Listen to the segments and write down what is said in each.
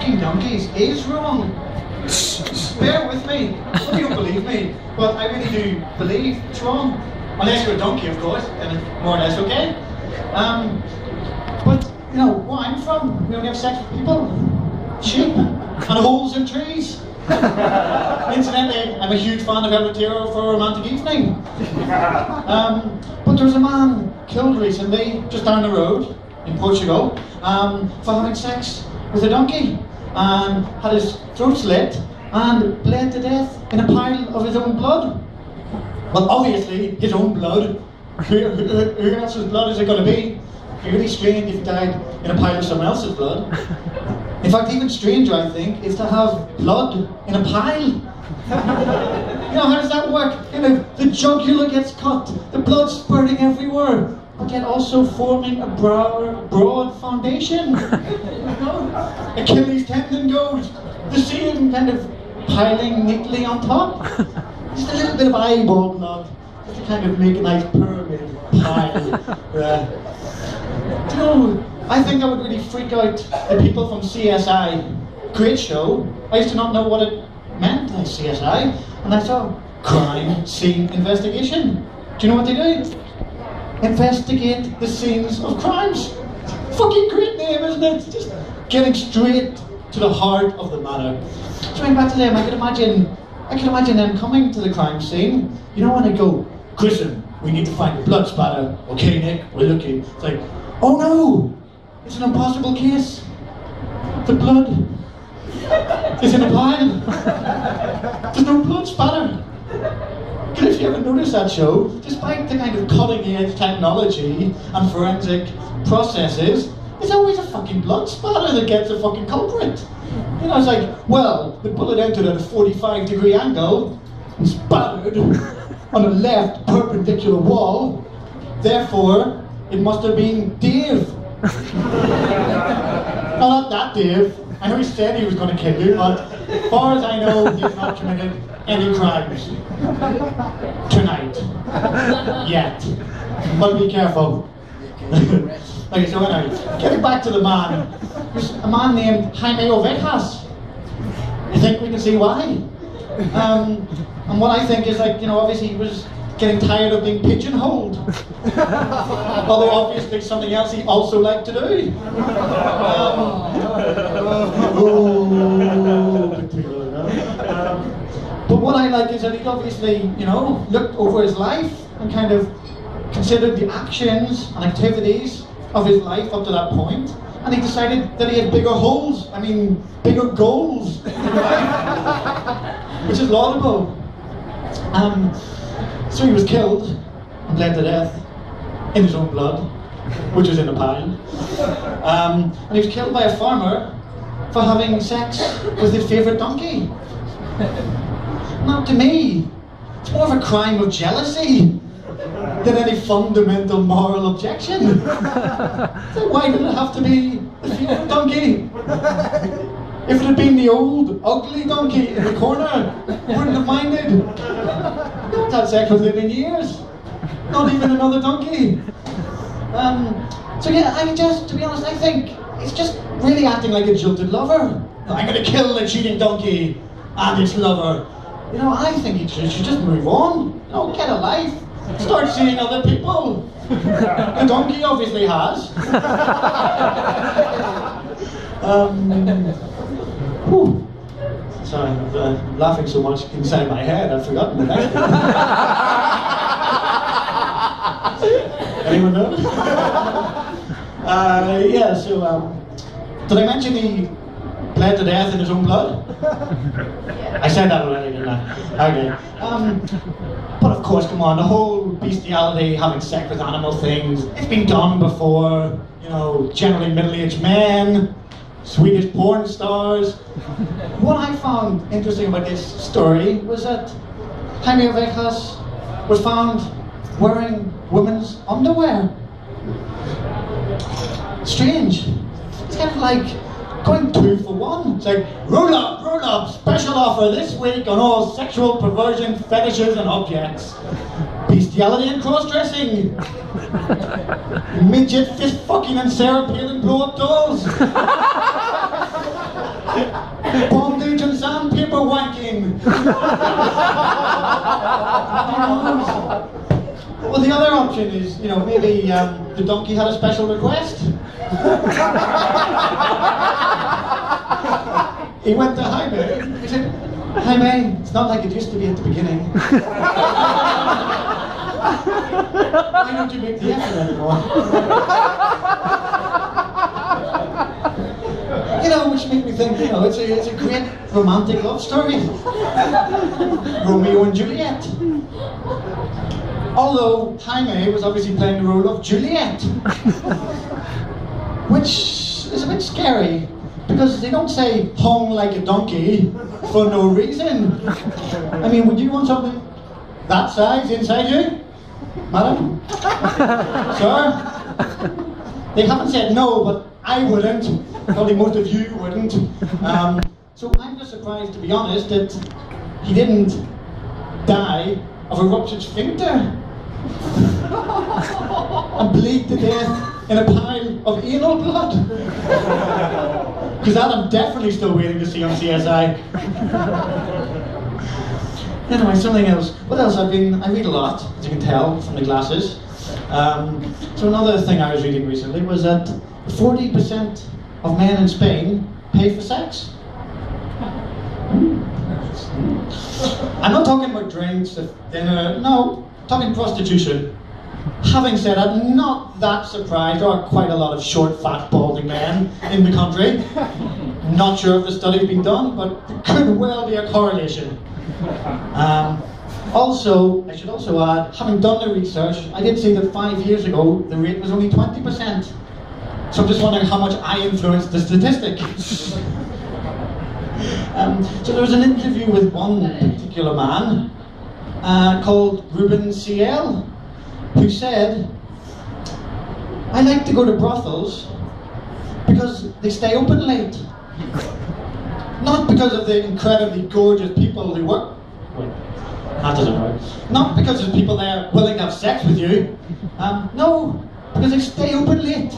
fucking donkeys is wrong. Bear with me. You don't believe me, but I really do believe it's wrong. Unless you're a donkey, of course, then it's more or less okay. But, you know, where I'm from, we only have sex with people, sheep, and holes in trees. Incidentally, I'm a huge fan of El Retiro for a romantic evening. But there was a man killed recently, just down the road, in Portugal, for having sex with a donkey, and had his throat slit, and bled to death in a pile of his own blood. Well, obviously, his own blood. Who else's blood is it going to be? It'd be really strange if he died in a pile of someone else's blood. In fact, even stranger, I think, is to have blood in a pile. You know, how does that work? You know, the jugular gets cut, the blood's spurting everywhere, but yet also forming a broad foundation. Achilles tendon goes, the seam kind of piling neatly on top. Just a little bit of eyeball blood, just to kind of make a nice pyramid pile. You know, I think that would really freak out the people from CSI. Great show. I used to not know what it meant, like CSI, and I thought, crime scene investigation. Do you know what they do? Investigate the scenes of crimes. Fucking great name, isn't it? Just getting straight to the heart of the matter. So going back to them, I could imagine them coming to the crime scene. You know when they go, Christian, we need to find a blood spatter. Okay, Nick, we're looking. It's like, oh no, it's an impossible case. The blood is in a pile. There's no blood spatter. If you ever noticed that show, despite the kind of cutting-edge technology and forensic processes, there's always a fucking blood spatter that gets a fucking culprit. You know, it's like, well, the bullet entered at a 45-degree angle and spattered on the left perpendicular wall. Therefore, it must have been Dave. No, not that Dave. I know he said he was going to kill you, but as far as I know, he's not committed any crimes tonight. Yet. But be careful. Okay, so anyway, getting back to the man. There's a man named Jaime Ovejas. You think we can see why? And what I think is, like, you know, obviously he was getting tired of being pigeonholed. Although obviously something else he also liked to do. But what I like is that he obviously, you know, looked over his life and kind of considered the actions and activities of his life up to that point, and he decided that he had bigger bigger goals in life, which is laudable. So he was killed and bled to death in his own blood, which was in a pile. And he was killed by a farmer for having sex with his favourite donkey. Now, to me, it's more of a crime of jealousy than any fundamental moral objection. So why did it have to be the favourite donkey? If it had been the old, ugly donkey in the corner, wouldn't have minded. Not had sex with him in years. Not even another donkey. So yeah, to be honest, I think it's just really acting like a jilted lover. I'm going to kill the cheating donkey and its lover. You know, I think he should just move on. You know, get a life. Start seeing other people. The donkey obviously has. Sorry, I'm laughing so much inside my head, I've forgotten the next one. Anyone know? Yeah, so, did I mention he bled to death in his own blood? I said that already, didn't I? Okay. But of course, come on, the whole bestiality, having sex with animal things, it's been done before. You know, generally middle-aged men, Swedish porn stars. What I found interesting about this story was that Jaime Ovejas was found wearing women's underwear. Strange. It's kind of like going 2 for 1. It's like, roll up, special offer this week on all sexual perversion, fetishes and objects. Bestiality and cross-dressing. Midget fist fucking and Sarah Palin blow-up dolls. Bondage and sandpaper wanking. Well, the other option is, you know, maybe the donkey had a special request. He went to Jaime. He said, Jaime, it's not like it used to be at the beginning. Why don't you make the effort anymore? You know, which made me think, you know, it's a great romantic love story. Romeo and Juliet. Although Jaime was obviously playing the role of Juliet. Which is a bit scary, because they don't say hung like a donkey for no reason. I mean, would you want something that size inside you? Madam? Sir? They haven't said no, but I wouldn't. Probably most of you wouldn't. So I'm just surprised, to be honest, that he didn't die of a ruptured sphincter and bleed to death in a pile of anal blood. Because that I'm definitely still waiting to see on CSI. Anyway, something else. What else? I read a lot, as you can tell from the glasses. So another thing I was reading recently was that 40% of men in Spain pay for sex. I'm not talking about drinks, dinner, no, talking prostitution. Having said that, not that surprised. There are quite a lot of short, fat, balding men in the country. Not sure if the study's been done, but there could well be a correlation. Also, I should also add, having done the research, I did see that 5 years ago, the rate was only 20%. So I'm just wondering how much I influenced the statistic. So there was an interview with one particular man called Ruben CL, who said, I like to go to brothels because they stay open late. Not because of the incredibly gorgeous people who work. Wait, that doesn't work. Not because there's people there willing to have sex with you. No, because they stay open late.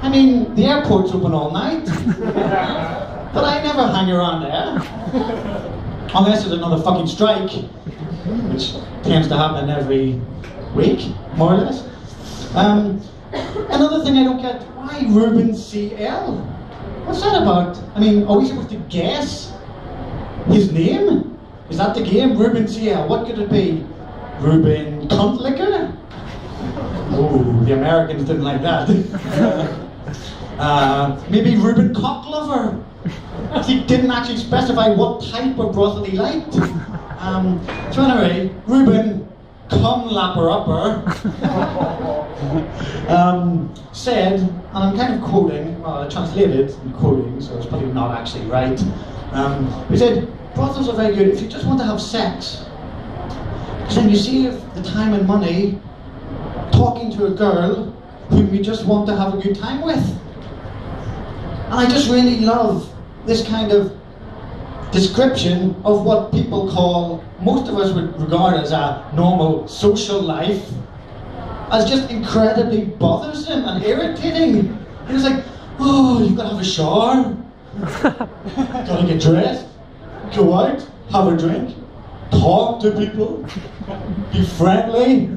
I mean, the airport's open all night. But I never hang around there. Unless there's another fucking strike, which tends to happen every week, more or less. Another thing I don't get, why Ruben CL? What's that about? I mean, are we supposed to guess his name? Is that the game? Ruben CL, what could it be? Ruben Cuntlicker? Oh, the Americans didn't like that. Maybe Ruben Cocklover. He didn't actually specify what type of brothel he liked. So anyway, Ruben Cum-Lapper-Upper said, and I'm kind of quoting, well, I translated and quoting, so it's probably not actually right. He said, brothels are very good if you just want to have sex. Because then you save the time and money talking to a girl whom you just want to have a good time with. And I just really love this kind of description of what people call, most of us would regard as a normal social life, as just incredibly bothersome and irritating. It was like, oh, you've got to have a shower, got to get dressed, go out, have a drink, talk to people, be friendly.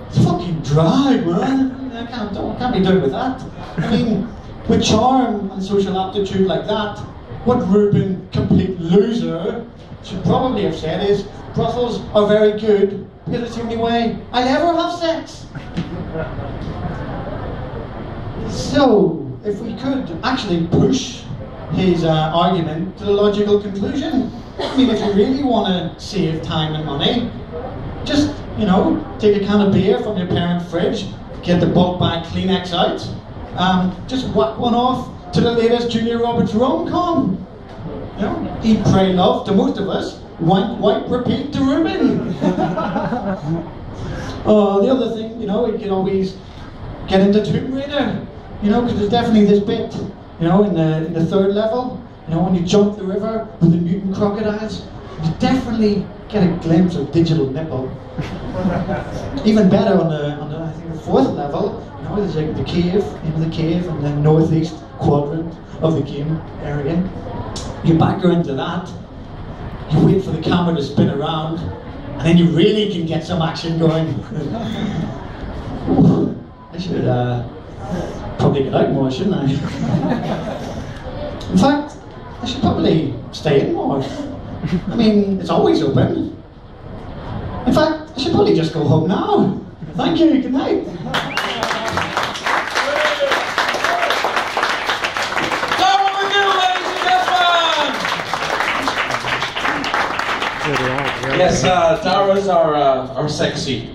It's fucking dry, man. I can't be doing with that. I mean, with charm and social aptitude like that, what Ruben, complete loser, should probably have said is, brothels are very good because it's the only way I'll ever have sex. So, if we could actually push his argument to the logical conclusion, I mean, if you really want to save time and money, just, you know, take a can of beer from your parent fridge, get the bulk bag Kleenex out, just whack one off to the latest Julia Roberts rom-com. You know, eat, pray, love to most of us, wank, wipe, repeat to Ruben. The other thing, you know, we can always get into Tomb Raider, you know, because there's definitely this bit, you know, in the third level, you know, when you jump the river with the mutant crocodiles, you definitely get a glimpse of digital nipple. Even better on the I think the fourth level, you know, there's like the cave, into the cave, and then northeast quadrant of the game area. You back into that, you wait for the camera to spin around, and then you really can get some action going. Ooh, I should probably get out more, shouldn't I? In fact, I should probably stay in more. I mean, it's always open. In fact, I should probably just go home now. Thank you, good night. Yes, Dara's our sexy